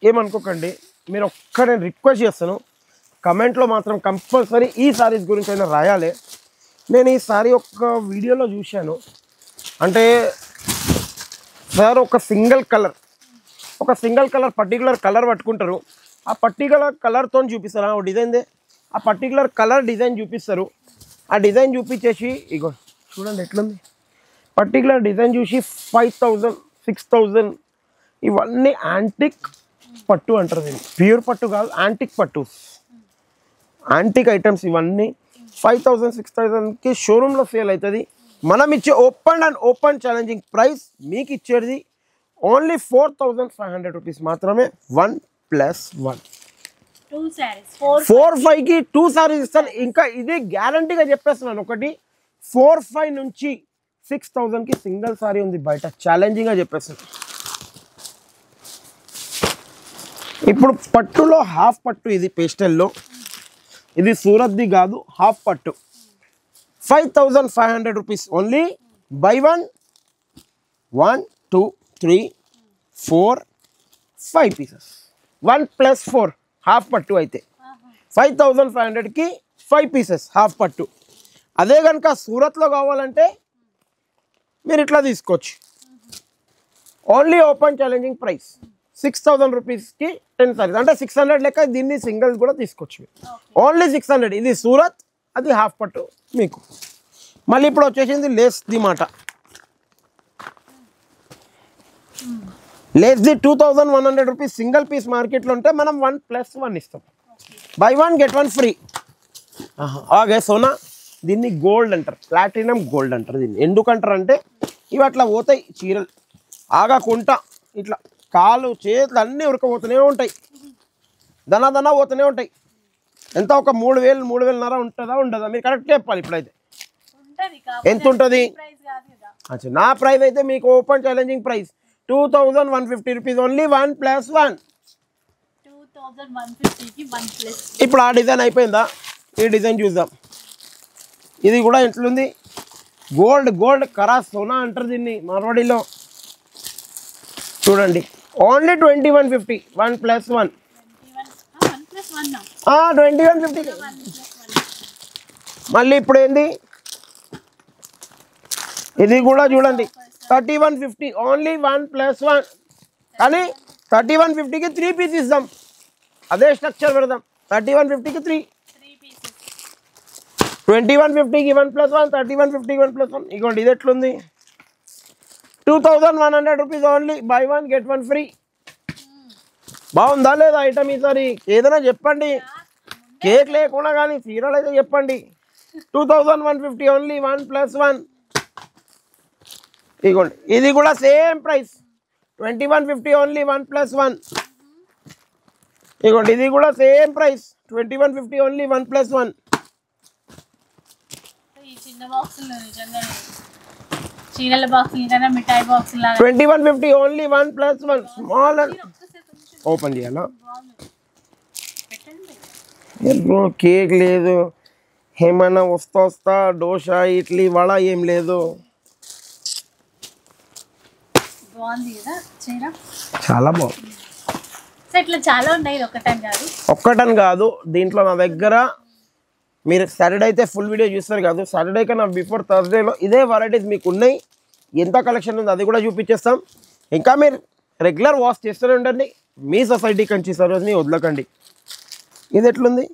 ఏమనుకోకండి, మీరు ఒక్కడే రిక్వెస్ట్ చేస్తాను, కమెంట్లో మాత్రం కంపల్సరీ ఈ సారీస్ గురించి అయినా రాయాలి. నేను ఈ సారీ ఒక్క వీడియోలో చూశాను. అంటే సార్ ఒక సింగిల్ కలర్ పర్టికులర్ కలర్ పట్టుకుంటారు, ఆ పర్టికులర్ కలర్తో చూపిస్తారు. ఆ డిజైన్దే ఆ పర్టికులర్ కలర్ డిజైన్ చూపిస్తారు. ఆ డిజైన్ చూపించేసి ఇగో చూడండి ఎట్లుంది, పర్టికులర్ డిజైన్ చూసి 5000, 6000 ఇవన్నీ యాంటిక్ పట్టు అంటారు. దీన్ని ప్యూర్ పట్టు కాదు, యాంటిక్ పట్టు, యాంటిక్ ఐటమ్స్ ఇవన్నీ 5000, 6000కి షోరూంలో సేల్ అవుతుంది. మనం ఇచ్చే ఓపెన్ ఛాలెంజింగ్ ప్రైస్ మీకు ఇచ్చేది ఓన్లీ 4500 రూపీస్ మాత్రమే. 1+1 4-5కి 2 సారీస్ ఇస్తాను. ఇంకా ఇది గ్యారంటీగా చెప్పేస్తున్నాను. ఒకటి 4-5 నుంచి 6000కి సింగిల్ సారీ ఉంది బయట, ఛాలెంజింగ్గా చెప్పేస్తాను. ఇప్పుడు పట్టులో హాఫ్ పట్టు, ఇది పేస్టల్లో, ఇది సూరత్ది కాదు, హాఫ్ పట్టు 5500 rupees only. By 1 2 3 4 5 pieces, 1+4 half పట్టు అయితే 5500కి 5 పీసెస్ హాఫ్ పట్టు. అదే కనుక సూరత్లో కావాలంటే మీరు ఇట్లా తీసుకోవచ్చు. ఓన్లీ ఓపెన్ ఛాలెంజింగ్ ప్రైస్ 6000 రూపీస్కి 10 సారీస్, అంటే 600 లెక్క. దీన్ని సింగిల్స్ కూడా తీసుకోవచ్చు. ఓన్లీ 600. ఇది సూరత్, అది హాఫ్ పట్టు మీకు. మళ్ళీ ఇప్పుడు వచ్చేసింది లేస్ది మాట. లేస్ది 2100 రూపీస్ సింగిల్ పీస్ మార్కెట్లో ఉంటే మనం 1+1 ఇస్తాం. By 1 get 1 free. ఆగే సోనా, దీన్ని గోల్డ్ అంటారు, ప్లాటినం గోల్డ్ అంటారు. దీన్ని ఎందుకంటారు అంటే ఇవి అట్లా పోతాయి చీరలు ఆగకుండా, ఇట్లా కాలు చేతులు అన్నీ ఉరకపోతూనే ఉంటాయి, దన పోతూనే ఉంటాయి. ఎంత ఒక 3000 3500 ఉంటుందా ఉండదా? మీరు కరెక్ట్ చెప్పాలి. ఇప్పుడైతే ఎంత ఉంటుంది? అచ్చా, నా ప్రైస్ అయితే మీకు open challenging price 2150 rupees only 1+1. ఇప్పుడు ఆ డిజైన్ అయిపోయిందా? ఈ డిజైన్ చూద్దాం. ఇది కూడా ఎట్లుంది? గోల్డ్ కరా సోనా అంటారు దీన్ని మార్వాడిలో. చూడండి, ఓన్లీ 2150, 1+1. 2150. మళ్ళీ ఇప్పుడు ఏంది? ఇది కూడా చూడండి, 3150, ఓన్లీ 1+1. కానీ 3150కి 3 పీస్ ఇద్దాం. అదే స్ట్రక్చర్ పెడదాం. 3150కి 3, 2150కి 1+1, 3150కి 1+1. ఇగోండి, ఇది ఎట్లుంది? 2100 rupees only, by 1 get 1 free. బాగుందా లేదా ఐటమ్? ఈసారి ఏదైనా చెప్పండి, కేక్ లేకుండా కానీ చీరలు అయితే చెప్పండి. 2150 ఓన్లీ 1+1. ఇగోండి, ఇది కూడా సేమ్ ప్రైస్ 2150 ఓన్లీ 1+1. ఇగోండి, ఇది కూడా సేమ్ ప్రైస్ 2150 ఓన్లీ 1+1. చీరల బాక్స్ కన్నా మిఠాయి బాక్స్ లాగా 2150 ఓన్లీ 1+1. స్మాల్ ఓపెన్ చేయాలా? బ్రో కేక్ లేదు, ఏమన్నా వస్తా దోశ ఇడ్లీ వడ ఏం లేదు. బాగుంది కదా చీర, చాలా బాగుంది. సో ఇట్లా చాలా ఉన్నాయి, ఒక్కటని కాదు. దీంట్లో నా దగ్గర మీరు సాటర్డే అయితే ఫుల్ వీడియో చూస్తారు కాదు, సాటర్డే కన్నా బిఫోర్ థర్స్డేలో ఇదే వెరైటీస్ మీకు ఉన్నాయి. ఎంత కలెక్షన్ ఉంది అది కూడా చూపించేస్తాం. ఇంకా మీరు రెగ్యులర్ వాష్ చేస్తూనే ఉండండి. మీ సొసైటీ కంచి సర్వీస్ని వదలకండి. ఇది ఎట్లుంది?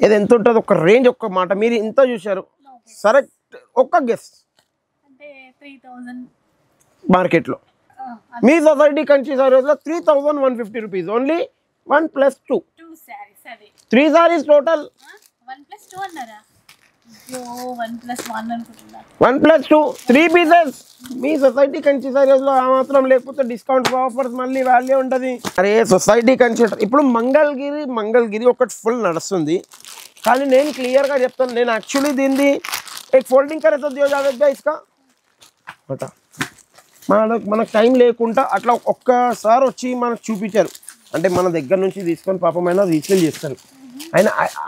ఇది ఎంత ఉంటుంది? ఒక రేంజ్, ఒక్క మాట మీరు ఇంత చూశారు, సరే ఒక్క గెస్. మార్కెట్లో మీ సొసైటీ కంచి సర్వీస్లో 3150 rupees only 1+2. 3 saris total 1+2 3 pieces. మీ సొసైటీ కంచి సర్వీస్లో ఆ మాత్రం లేకపోతే డిస్కౌంట్ ఆఫర్స్ మళ్ళీ వాల్యూ ఉంటుంది. అరే సొసైటీ కంచి ఇప్పుడు మంగళగిరి ఒకటి ఫుల్ నడుస్తుంది. కానీ నేను క్లియర్గా చెప్తాను, నేను యాక్చువల్లీ దీన్ని एक फोल्डिंग करे तो दिया जावेगा इसका బట మనకు టైం లేకుండా అట్లా ఒక్కసారి వచ్చి మనకు చూపించారు. అంటే మన దగ్గర నుంచి తీసుకొని పాపమైనా రీసేల్ చేస్తారు.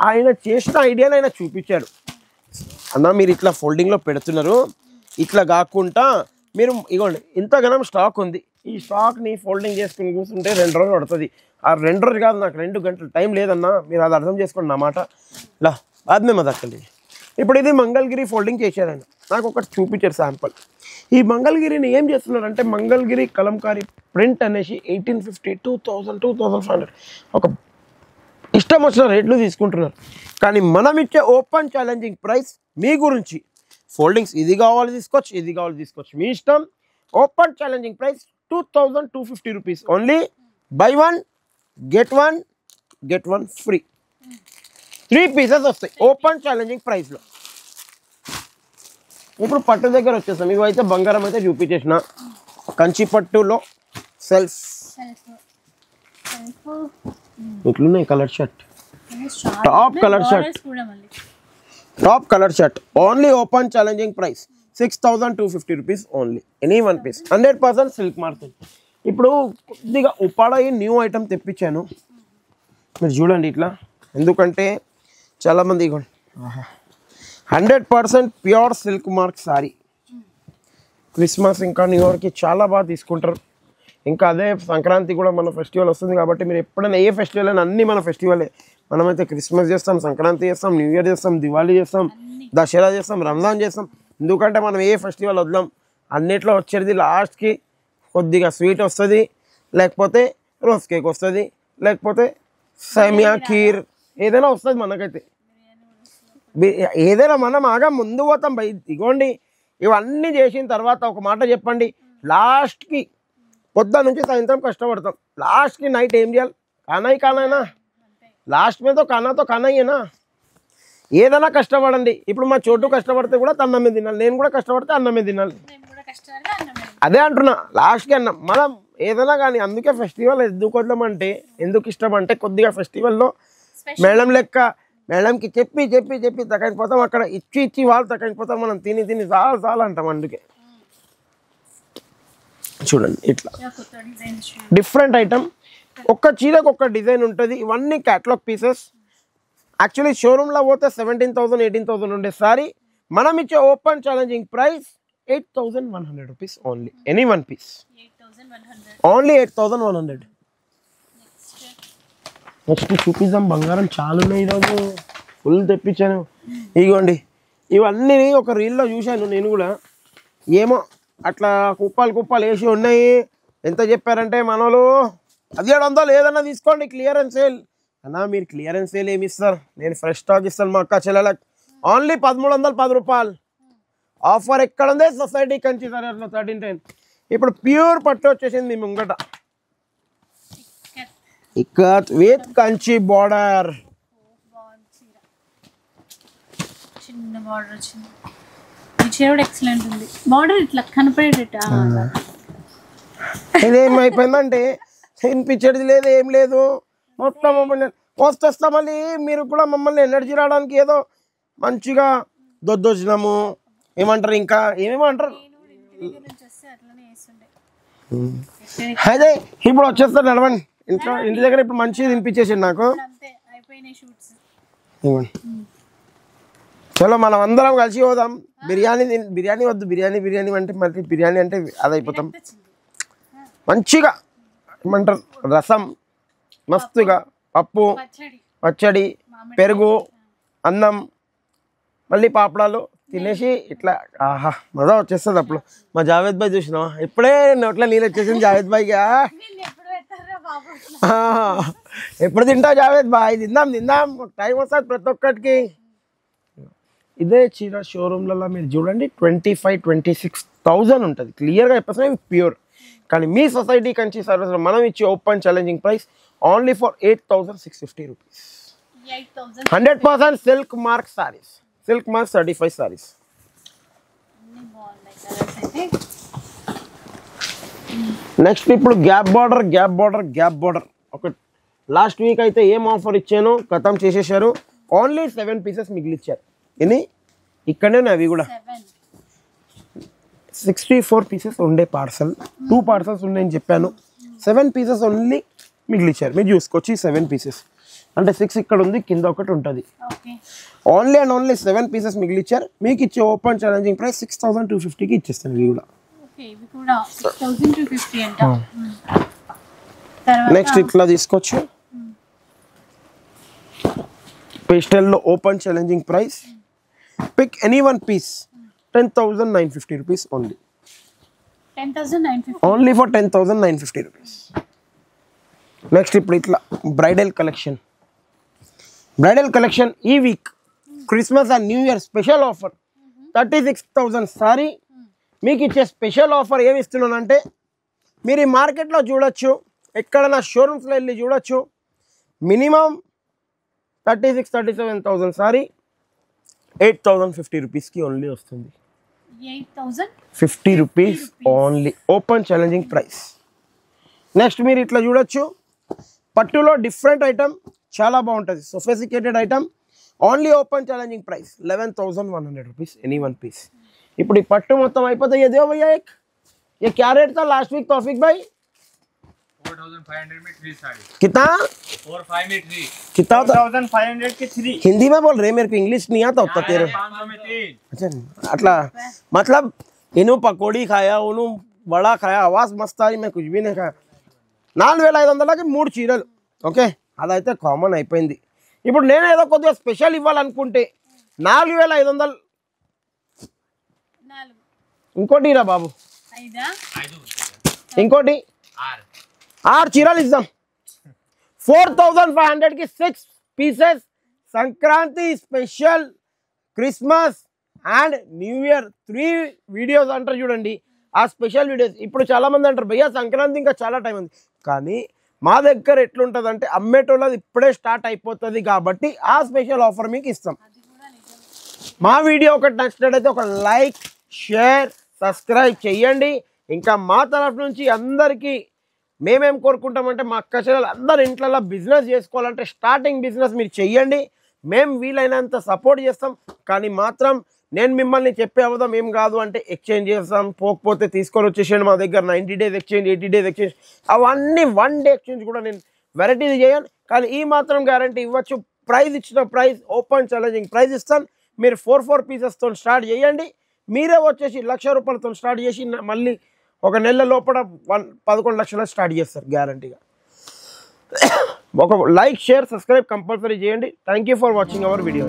ఆయన చేసిన ఐడియాని ఆయన చూపించాడు. అన్న మీరు ఇట్లా ఫోల్డింగ్లో పెడుతున్నారు, ఇట్లా కాకుండా మీరు ఇగోండి ఇంతగానం స్టాక్ ఉంది, ఈ స్టాక్ని ఫోల్డింగ్ చేసుకుని కూర్చుంటే 2 రోజులు పడుతుంది. ఆ 2 రోజులు కాదు, నాకు 2 గంటలు టైం లేదన్నా, మీరు అది అర్థం చేసుకోండి నా మాట. ఇలా బాద్మే మదక్కలి. ఇప్పుడు ఇది మంగళగిరి ఫోల్డింగ్ చేశారండి, నాకు ఒకటి చూపించారు శాంపుల్. ఈ మంగళగిరిని ఏం చేస్తున్నారంటే మంగళగిరి కలంకారీ ప్రింట్ అనేసి 1850, 2000, 2500 ఒక ఇష్టం వచ్చిన రేట్లు తీసుకుంటున్నారు. కానీ మనం ఇచ్చే ఓపెన్ ఛాలెంజింగ్ ప్రైస్ మీ గురించి, ఫోల్డింగ్స్ ఇది కావాలి తీసుకోవచ్చు, ఇది కావాలి తీసుకోవచ్చు, మీ ఇష్టం. Open challenging price 2250 rupees only. By 1 get 1 free. 3 pieces వస్తాయి ఓపెన్ ఛాలెంజింగ్ ప్రైస్లో. ఇప్పుడు పట్టు దగ్గర వచ్చేస్తాం. ఇవైతే బంగారం అయితే చూపించేసిన, కంచి పట్టులో సెల్ఫ్ ఇట్లున్నాయి. Colour shirt, top colour shirt only open challenging price 6250 rupees only. Any 1 piece 100% silk market. ఇప్పుడు కొద్దిగా ఉప్పాడ న్యూ ఐటమ్ తెప్పించాను, మీరు చూడండి ఇట్లా. ఎందుకంటే చాలామంది 100% pure silk mark sorry Christmas ఇంకా న్యూ ఇయర్కి చాలా బాగా తీసుకుంటారు. ఇంకా అదే సంక్రాంతి కూడా మన ఫెస్టివల్ వస్తుంది కాబట్టి మీరు ఎప్పుడైనా ఏ ఫెస్టివల్ అయినా అన్నీ మన ఫెస్టివలే. మనమైతే క్రిస్మస్ చేస్తాం, సంక్రాంతి చేస్తాం, న్యూ ఇయర్ చేస్తాం, దివాళీ చేస్తాం, దసరా చేస్తాం, రంజాన్ చేస్తాం. ఎందుకంటే మనం ఏ ఫెస్టివల్ వదలం. అన్నిట్లో వచ్చేది లాస్ట్కి కొద్దిగా స్వీట్ వస్తుంది, లేకపోతే రోజ్ కేక్ వస్తుంది, లేకపోతే సేమియా ఖీర్ ఏదైనా వస్తుంది మనకైతే. ఏదైనా మనం ఆగా ముందు పోతాం బై. ఇగోండి ఇవన్నీ చేసిన తర్వాత ఒక మాట చెప్పండి, లాస్ట్కి పొద్దున్న నుంచి సాయంత్రం కష్టపడతాం, లాస్ట్కి నైట్ ఏం చేయాలి? కానాయినా లాస్ట్ మీద కానాతో కానాయినా ఏదైనా కష్టపడండి. ఇప్పుడు మా చోటు కష్టపడితే కూడా అన్నమే తినాలి, నేను కూడా కష్టపడితే అన్నమే తినాలి. అదే అంటున్నా, లాస్ట్కి అన్నం. మనం ఏదైనా కానీ అందుకే ఫెస్టివల్ ఎందుకు వదలమంటే, ఎందుకు ఇష్టం అంటే కొద్దిగా ఫెస్టివల్లో మేడం లెక్క మేడంకి చెప్పి చెప్పి చెప్పి తగ్గకపోతాం, అక్కడ ఇచ్చి ఇచ్చి వాళ్ళు తగ్గకపోతాం, మనం తిని తిని చాలా అంటాం. అందుకే చూడండి ఇట్లా డిఫరెంట్ ఐటమ్, ఒక్క చీరకు ఒక్క డిజైన్ ఉంటుంది. ఇవన్నీ క్యాటలాగ్ పీసెస్. యాక్చువల్లీ షోరూమ్లో పోతే 17,000 18,000 ఉండే సారీ మనం ఇచ్చే open challenging price 8,100 rupees only. Any one piece only 8,100. Next చూపిద్దాం. బంగారం చాలా ఉన్నాయి ఈరోజు, ఫుల్ తెప్పించాను. ఇగోండి ఇవన్నీ ఒక రీల్లో చూశాను నేను కూడా. ఏమో అట్లా కుప్పాలు వేసి ఉన్నాయి. ఎంత చెప్పారంటే మనోళ్ళు 1700 ఏదన్నా తీసుకోండి క్లియరెన్స్ సేల్ అన్నా. మీరు క్లియరెన్స్ సేల్ ఏమి ఇస్తారు? నేను ఫ్రెష్ స్టాక్ ఇస్తాను మా అక్క చెల్లెలకు. ఓన్లీ 1310 రూపాయలు ఆఫర్. ఎక్కడ ఉంది? సొసైటీ కంచి సరే 1310. ఇప్పుడు ప్యూర్ పట్టు వచ్చేసింది ముంగట, ఇక్కత్ విత్ కంచి బార్డర్. చిన్న బార్డర్ వచ్చింది, ఈ చీర కూడా ఎక్సలెంట్ ఉంది. బార్డర్ ఇట్లా కనపడేట ఇదేమైపోయిందంటే వినిపించేది లేదు, ఏం లేదు. మొత్తం వస్తా మళ్ళీ మీరు కూడా మమ్మల్ని ఎనర్జీ రావడానికి ఏదో మంచిగా దొద్దొచ్చినాము ఏమంటారు, ఇంకా ఏమేమంటారు. అదే ఇప్పుడు వచ్చేస్తారు నడవండి. ఇంటి దగ్గర ఇప్పుడు మంచిగా తినిపించేసింది నాకు. చలో మనం అందరం కలిసి పోదాం. బిర్యానీ వద్దు, బిర్యానీ అంటే మళ్ళీ బిర్యానీ అంటే అది అయిపోతాం. మంచిగా ఏమంటారు రసం, మస్తుగా పప్పు, పచ్చడి, పెరుగు, అన్నం, మళ్ళీ పాపడాలు తినేసి ఇట్లా ఆహా మజా వచ్చేస్తుంది. అప్పుడు మా జావేద్ భాయ్ చూసినావా, ఇప్పుడే నోట్లో నీళ్ళు వచ్చేసింది జావేద్ భాయ్గా. ఎప్పుడు తింటావు జావేద్ భాయ్? తిందాం టైం వస్తుంది ప్రతి ఒక్కటికి. ఇదే చీర షోరూమ్లలో మీరు చూడండి 25,000-26,000 ఉంటుంది. క్లియర్గా చెప్పేసి ప్యూర్. కానీ మీ సొసైటీ కంచి సర్వీస్లో మనం ఇచ్చే open challenging price only for 8,650 rupees. 100% silk mark saris, silk mark certified saris. Next ఇప్పుడు గ్యాప్ బార్డర్. ఒక లాస్ట్ వీక్ అయితే ఏం ఆఫర్ ఇచ్చానో ఖతం చేసేసారు. ఓన్లీ 7 పీసెస్ మిగిలిచ్చారు. ఎన్ని ఇక్కడనే అవి కూడా 64 పీసెస్ ఉండే పార్సల్, 2 పార్సల్స్ ఉన్నాయని చెప్పాను. 7 పీసెస్ ఓన్లీ మిగిలిచ్చారు. మీరు చూసుకోవచ్చు 7 పీసెస్ అంటే 6 ఇక్కడ ఉంది, కింద ఒకటి ఉంటుంది. ఓన్లీ అండ్ ఓన్లీ 7 పీసెస్ మిగిలిచ్చారు. మీకు ఇచ్చే ఓపెన్ ఛాలెంజింగ్ ప్రైస్ 6,250కి ఇచ్చేస్తాను. ఇవి కూడా నెక్స్ట్ ఇట్లా తీసుకోవచ్చు. పేస్టల్లో open challenging price pick any one piece 10,950 rupees only. Only for 10,950 rupees. Next ఇప్పుడు ఇట్లా బ్రైడల్ కలెక్షన్ ఈ week Christmas and new year special offer 36,000 sari. మీకు ఇచ్చే స్పెషల్ ఆఫర్ ఏమి ఇస్తున్నానంటే, మీరు ఈ మార్కెట్లో చూడొచ్చు, ఎక్కడన్నా షోరూమ్స్లో వెళ్ళి చూడొచ్చు, మినిమం 36,000-37,000 సారీ 8,050 రూపీస్కి ఓన్లీ వస్తుంది. 8,050 rupees only open challenging price. Next మీరు ఇట్లా చూడొచ్చు, పట్టులో డిఫరెంట్ ఐటమ్ చాలా బాగుంటుంది, sophisticated item. Only open challenging price 11,100 rupees any one piece. ఇప్పుడు ఈ పట్టు మొత్తం అయిపోతే ये दो भैया एक ये क्या रेट था लास्ट वीक तौफीक भाई? 4,500 में 3 साड़ी. कितना? 4,500 में 3. कितना? 4,500 के 3. हिंदी में बोल रहे, मेरे को इंग्लिश नहीं आता तेरे. 500 में 3. अच्छा अट्ला मतलब इन्हों पकौड़ी खाया, उन्हों బడా ఖాయా ఆవాజ్ మస్త్ ఆయి మే కుచ్ భీ నే ఖాయా 4500కి 3 చీరలు ఓకే అదైతే కామన్ అయిపోయింది ఇప్పుడు నేను ఏదో కొద్దిగా స్పెషల్ ఇవ్వాలనుకుంటే 4500 4 ఇంకోటి రా బాబు 5 ఇంకోటి 6 చీరలు ఇద్దాం 4500కి 6 pieces Sankranti special Christmas and new year 3 videos అంటారు చూడండి ఆ స్పెషల్ వీడియోస్ ఇప్పుడు చాలా మంది అంటారు భయ్యా సంక్రాంతి ఇంకా చాలా టైం ఉంది కానీ మా దగ్గర ఎట్లుంటదంటే అమ్మేటోళ్ళది ఇప్పుడే స్టార్ట్ అయిపోతుంది కాబట్టి ఆ స్పెషల్ ఆఫర్ మీకు ఇస్తాం మా వీడియో ఒకటి నచ్చినట్లయితే ఒక లైక్ షేర్ సబ్స్క్రైబ్ చేయండి ఇంకా మా తరఫు నుంచి అందరికీ మేమేం కోరుకుంటామంటే మా అక్క చెల్లెలు అందరు ఇంట్లో బిజినెస్ చేసుకోవాలంటే స్టార్టింగ్ బిజినెస్ మీరు చెయ్యండి మేము వీలైనంత సపోర్ట్ చేస్తాం కానీ మాత్రం నేను మిమ్మల్ని చెప్పే అవదాం ఏం కాదు అంటే ఎక్స్చేంజ్ చేస్తాం పోకపోతే తీసుకొని వచ్చేసేయండి మా దగ్గర 90 days ఎక్స్చేంజ్ 80 days ఎక్స్చేంజ్ అవన్నీ 1 day ఎక్స్చేంజ్ కూడా నేను వెరైటీది చేయను కానీ ఈ మాత్రం గ్యారంటీ ఇవ్వచ్చు ప్రైస్ ఇచ్చిన ప్రైస్ ఓపెన్ ఛాలెంజింగ్ ప్రైస్ ఇస్తాను మీరు 4 పీసెస్తో స్టార్ట్ చేయండి మీరే వచ్చేసి 1,00,000 రూపాయలతో స్టార్ట్ చేసి మళ్ళీ ఒక నెల లోపల 11 లక్షలు స్టార్ట్ చేస్తారు గ్యారంటీగా ఒక లైక్ షేర్ సబ్స్క్రైబ్ కంపల్సరీ చేయండి thank you for watching our video